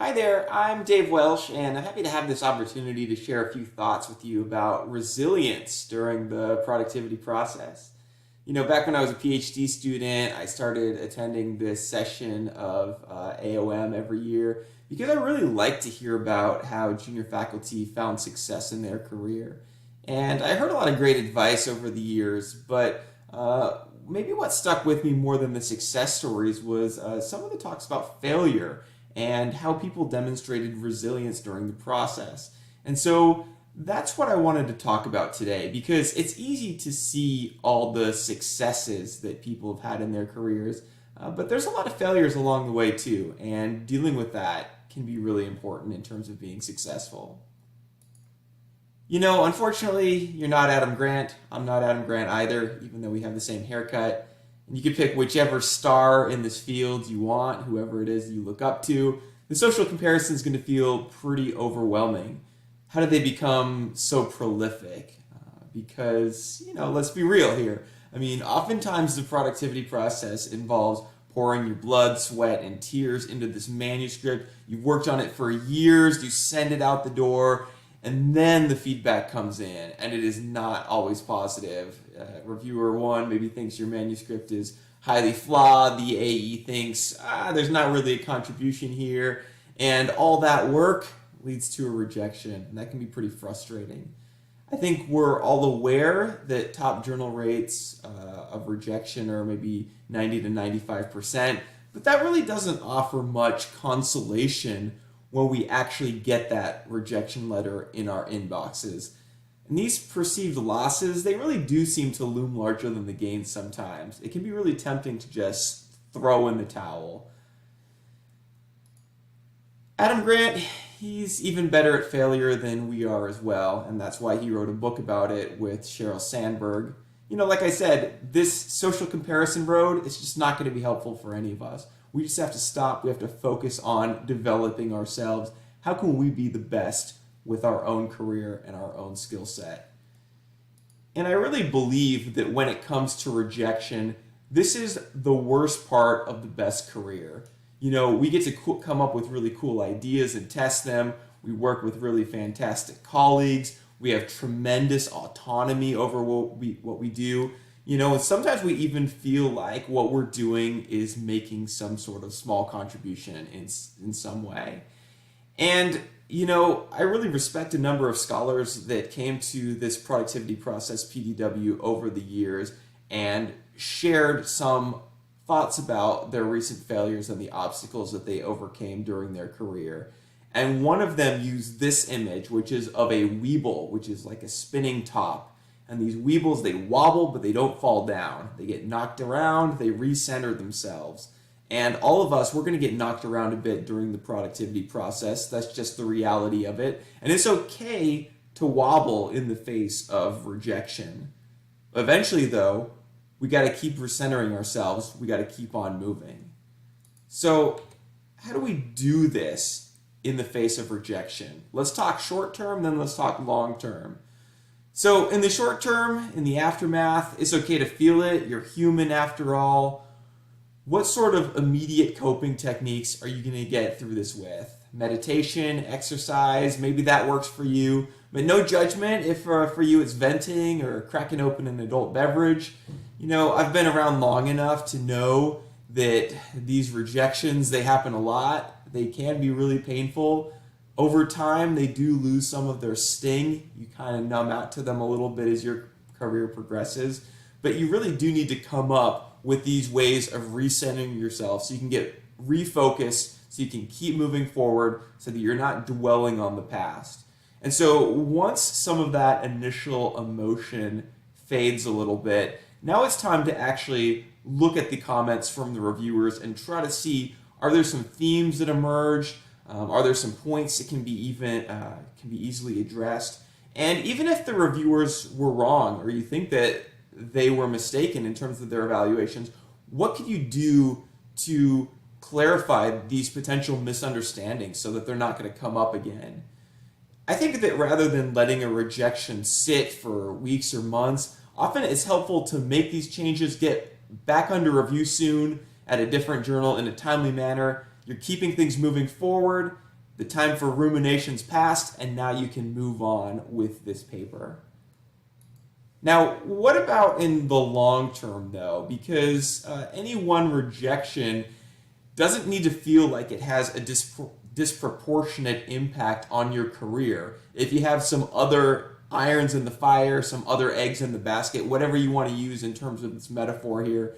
Hi there, I'm Dave Welsh, and I'm happy to have this opportunity to share a few thoughts with you about resilience during the productivity process. Back when I was a PhD student, I started attending this session of AOM every year because I really like to hear about how junior faculty found success in their career. And I heard a lot of great advice over the years, but maybe what stuck with me more than the success stories was some of the talks about failure and how people demonstrated resilience during the process. And so that's what I wanted to talk about today because it's easy to see all the successes that people have had in their careers, but there's a lot of failures along the way too, and dealing with that can be really important in terms of being successful. Unfortunately, you're not Adam Grant. I'm not Adam Grant either, even though we have the same haircut. And you can pick whichever star in this field you want, whoever it is you look up to. The social comparison is going to feel pretty overwhelming. How did they become so prolific? Because, let's be real here. I mean, oftentimes the productivity process involves pouring your blood, sweat, and tears into this manuscript. You've worked on it for years, you send it out the door, and then the feedback comes in, and it is not always positive. Reviewer one maybe thinks your manuscript is highly flawed. The AE thinks, there's not really a contribution here. And all that work leads to a rejection, and that can be pretty frustrating. I think we're all aware that top journal rates of rejection are maybe 90 to 95%, but that really doesn't offer much consolation when we actually get that rejection letter in our inboxes. And these perceived losses, they really do seem to loom larger than the gains sometimes. It can be really tempting to just throw in the towel. Adam Grant, he's even better at failure than we are as well, and that's why he wrote a book about it with Sheryl Sandberg. Like I said, this social comparison road is just not going to be helpful for any of us. We just have to stop. We have to focus on developing ourselves. How can we be the best with our own career and our own skill set? And I really believe that when it comes to rejection, this is the worst part of the best career. We get to come up with really cool ideas and test them. We work with really fantastic colleagues. We have tremendous autonomy over what we do. And sometimes we even feel like what we're doing is making some sort of small contribution in some way. And, I really respect a number of scholars that came to this productivity process, PDW, over the years and shared some thoughts about their recent failures and the obstacles that they overcame during their career. And one of them used this image, which is of a weeble, which is like a spinning top. And these weebles, they wobble, but they don't fall down. They get knocked around, they recenter themselves. And all of us, we're going to get knocked around a bit during the productivity process. That's just the reality of it. And it's okay to wobble in the face of rejection. Eventually, though, we got to keep recentering ourselves. We got to keep on moving. So, how do we do this in the face of rejection? Let's talk short term, then let's talk long term. So in the short term, in the aftermath, it's okay to feel it. You're human after all. What sort of immediate coping techniques are you going to get through this with? Meditation, exercise, maybe that works for you. But no judgment if for you it's venting or cracking open an adult beverage. I've been around long enough to know that these rejections, they happen a lot. They can be really painful. Over time, they do lose some of their sting. You kind of numb out to them a little bit as your career progresses. But you really do need to come up with these ways of recentering yourself so you can get refocused, so you can keep moving forward, so that you're not dwelling on the past. And so once some of that initial emotion fades a little bit, now it's time to actually look at the comments from the reviewers and try to see, are there some themes that emerge? Are there some points that can be easily addressed? And even if the reviewers were wrong, or you think that they were mistaken in terms of their evaluations, what can you do to clarify these potential misunderstandings so that they're not going to come up again? I think that rather than letting a rejection sit for weeks or months, often it's helpful to make these changes, get back under review soon at a different journal in a timely manner. You're keeping things moving forward, The time for ruminations passed, and now you can move on with this paper. Now, what about in the long term, though? Because any one rejection doesn't need to feel like it has a disproportionate impact on your career. If you have some other irons in the fire, some other eggs in the basket, whatever you want to use in terms of this metaphor here,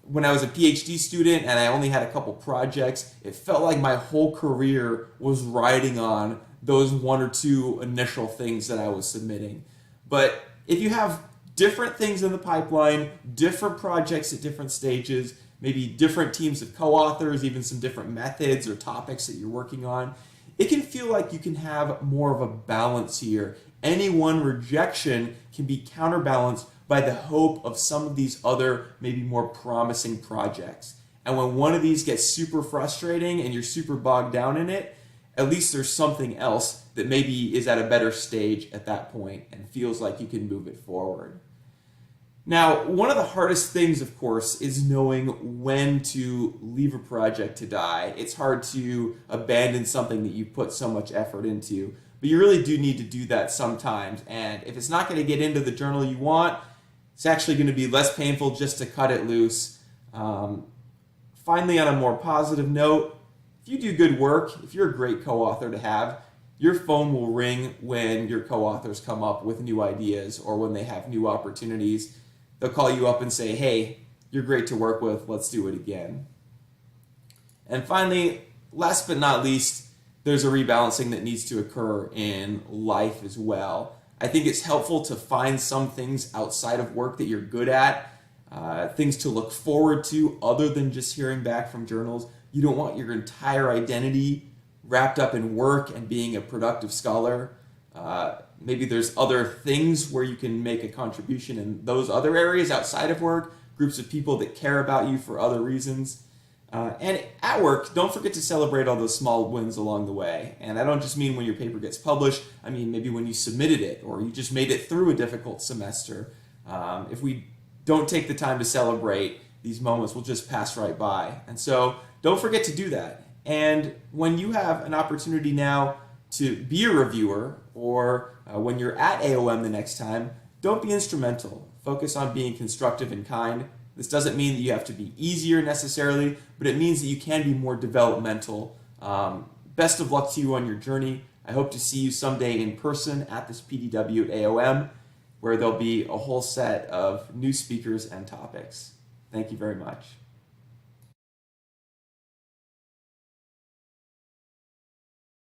when I was a PhD student and I only had a couple projects, it felt like my whole career was riding on those one or two initial things that I was submitting. But if you have different things in the pipeline, different projects at different stages, maybe different teams of co-authors, even some different methods or topics that you're working on, it can feel like you can have more of a balance here. Any one rejection can be counterbalanced by the hope of some of these other, maybe more promising projects. And when one of these gets super frustrating and you're super bogged down in it, at least there's something else that maybe is at a better stage at that point and feels like you can move it forward. Now, one of the hardest things, of course, is knowing when to leave a project to die. It's hard to abandon something that you put so much effort into, but you really do need to do that sometimes. And if it's not going to get into the journal you want, it's actually going to be less painful just to cut it loose. Finally, on a more positive note, if you do good work, if you're a great co-author to have, your phone will ring when your co-authors come up with new ideas or when they have new opportunities. They'll call you up and say, hey, you're great to work with, let's do it again. And finally, last but not least, there's a rebalancing that needs to occur in life as well. I think it's helpful to find some things outside of work that you're good at, things to look forward to other than just hearing back from journals. You don't want your entire identity wrapped up in work and being a productive scholar. Maybe there's other things where you can make a contribution in those other areas outside of work, groups of people that care about you for other reasons. And at work, don't forget to celebrate all those small wins along the way. And I don't just mean when your paper gets published. I mean maybe when you submitted it or you just made it through a difficult semester. If we don't take the time to celebrate, these moments will just pass right by. And so don't forget to do that. And when you have an opportunity now to be a reviewer or when you're at AOM the next time, don't be instrumental. Focus on being constructive and kind. This doesn't mean that you have to be easier necessarily, but it means that you can be more developmental. Best of luck to you on your journey. I hope to see you someday in person at this PDW at AOM, where there'll be a whole set of new speakers and topics. Thank you very much.